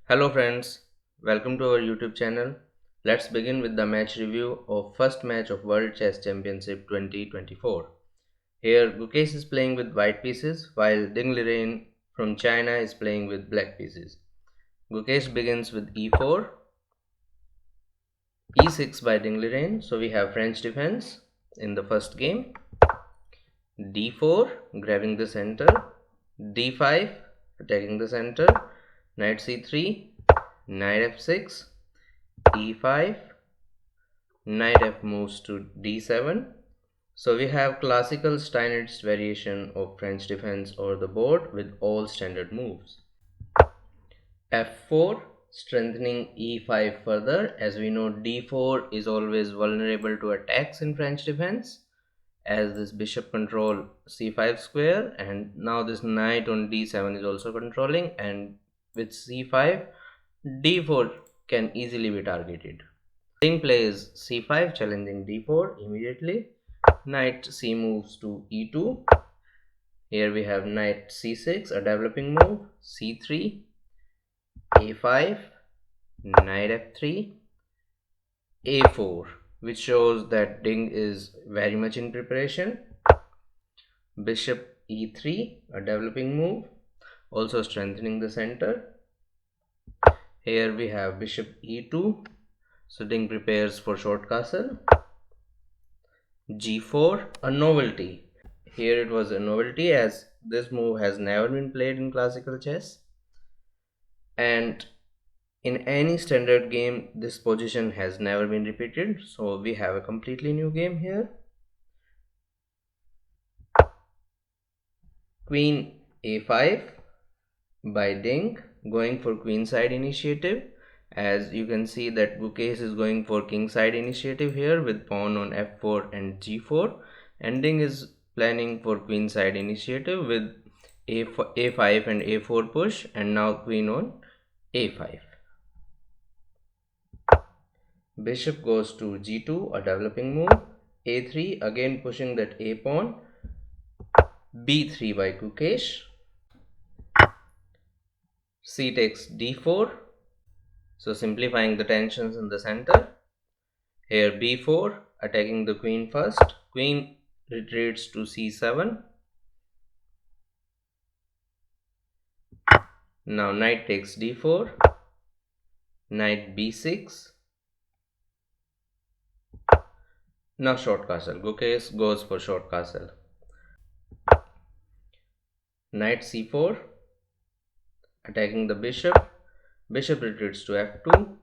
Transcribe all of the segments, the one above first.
Hello friends, welcome to our YouTube channel. Let's begin with the match review of first match of World Chess Championship 2024. Here Gukesh is playing with white pieces while Ding Liren from China is playing with black pieces. Gukesh begins with e4, e6 by Ding Liren, so we have French defense in the first game. d4 grabbing the center, d5 attacking the center, knight c3, knight f6, e5, knight f moves to d7. So we have classical Steinitz variation of French defense over the board with all standard moves. f4 strengthening e5 further, as we know d4 is always vulnerable to attacks in French defense, as this bishop control c5 square, and now this knight on d7 is also controlling, and with c5 d4 can easily be targeted. Ding plays c5 challenging d4 immediately. Knight c moves to e2. Here we have knight c6, a developing move, c3, a5, knight f3, a4, which shows that Ding is very much in preparation. Bishop e3, a developing move, also strengthening the center. Here we have bishop e2, so Ding prepares for short castle. g4, a novelty. Here it was a novelty as this move has never been played in classical chess, and in any standard game this position has never been repeated, so we have a completely new game here. Queen a5 by Ding, going for queenside initiative, as you can see that Gukesh is going for kingside initiative here with pawn on f4 and g4, and Ding is planning for queenside initiative with a5 and a4 push, and now queen on a5. Bishop goes to g2, a developing move, a3 again pushing that a pawn, b3 by Gukesh, c takes d4, so simplifying the tensions in the center. Here b4 attacking the queen first, queen retreats to c7. Now knight takes d4, knight b6. Now short castle. Gukesh goes for short castle. Knight c4 attacking the bishop. Bishop retreats to f2.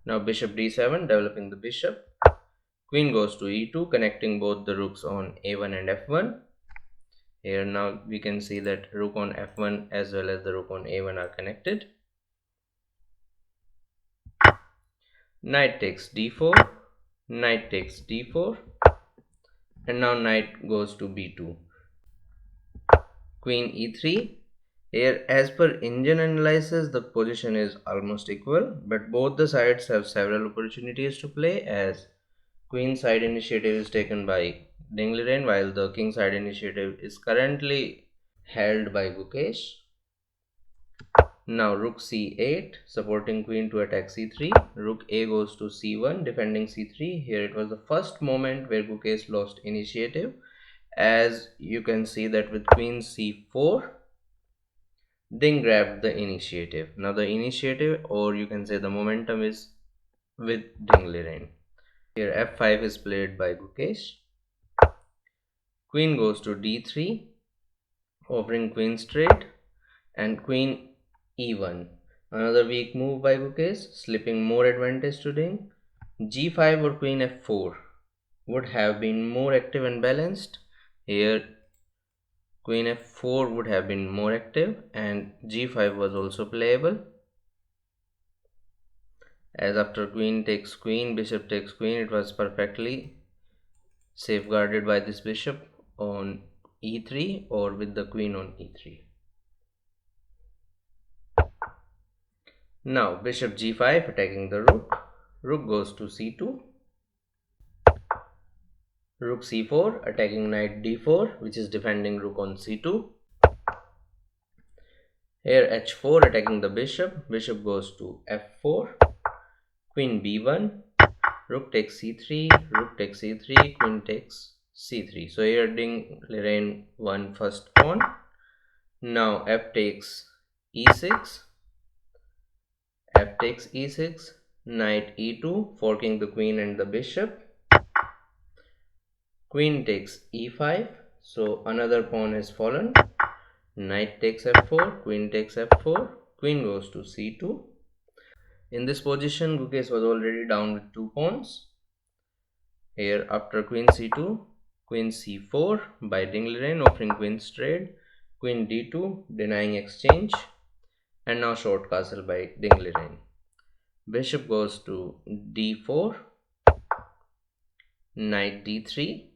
Now bishop d7 developing the bishop. Queen goes to e2 connecting both the rooks on a1 and f1. Here now we can see that rook on f1 as well as the rook on a1 are connected. Knight takes d4, knight takes d4, and now knight goes to b2. Queen e3. Here, as per Indian analysis, the position is almost equal, but both the sides have several opportunities to play, as queen side initiative is taken by Ding Liren while the king side initiative is currently held by Gukesh. Now rook c8 supporting queen to attack c3. Rook a goes to c1 defending c3. Here it was the first moment where Gukesh lost initiative, as you can see that with queen c4 Ding grabbed the initiative. Now the initiative, or you can say the momentum, is with Ding Liren. Here f5 is played by Gukesh. Queen goes to d3 offering queen straight, and queen e1, another weak move by Gukesh, slipping more advantage to Ding. g5 or queen f4 would have been more active and balanced. Here queen f4 would have been more active, and g5 was also playable, as after queen takes queen, bishop takes queen, it was perfectly safeguarded by this bishop on e3 or with the queen on e3. Now bishop g5 attacking the rook. Rook goes to c2. Rook c4 attacking knight d4, which is defending rook on c2. Here h4 attacking the bishop. Bishop goes to f4. Queen b1. Rook takes c3. Rook takes c3. Queen takes c3. So here Ding Liren won first pawn. Now f takes e6. F takes e6. Knight e2, forking the queen and the bishop. Queen takes e5. So another pawn has fallen. Knight takes f4. Queen takes f4. Queen goes to c2. In this position, Gukesh was already down with 2 pawns. Here after queen c2, queen c4 by Ding Liren, offering queen's trade. Queen d2, denying exchange. And now short castle by Ding Liren. Bishop goes to d4. Knight d3.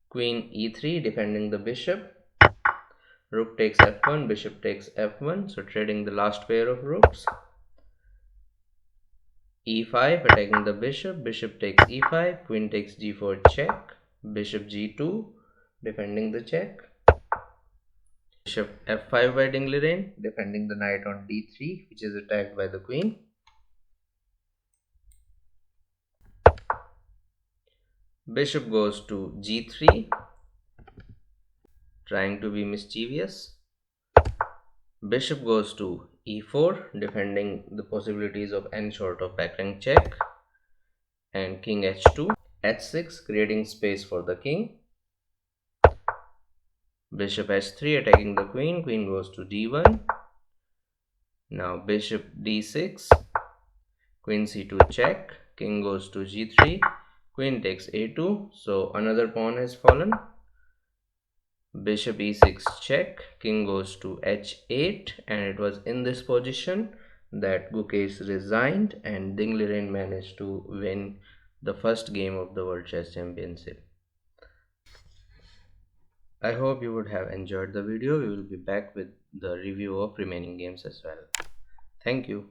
Queen e3, defending the bishop. Rook takes f1, bishop takes f1, so trading the last pair of rooks. e5, attacking the bishop. Bishop takes e5, queen takes g4 check. Bishop g2, defending the check. Bishop f5 by Ding Liren, defending the knight on d3, which is attacked by the queen. Bishop goes to g3, trying to be mischievous. Bishop goes to e4, defending the possibilities of n short of backrank check. And king h2, h6, creating space for the king. Bishop h3, attacking the queen. Queen goes to d1. Now bishop d6, queen c2 check. King goes to g3. Queen takes a2, so another pawn has fallen. Bishop e6 check. King goes to h8, and it was in this position that Gukesh resigned and Ding Liren managed to win the first game of the World Chess Championship. I hope you would have enjoyed the video. We will be back with the review of remaining games as well. Thank you.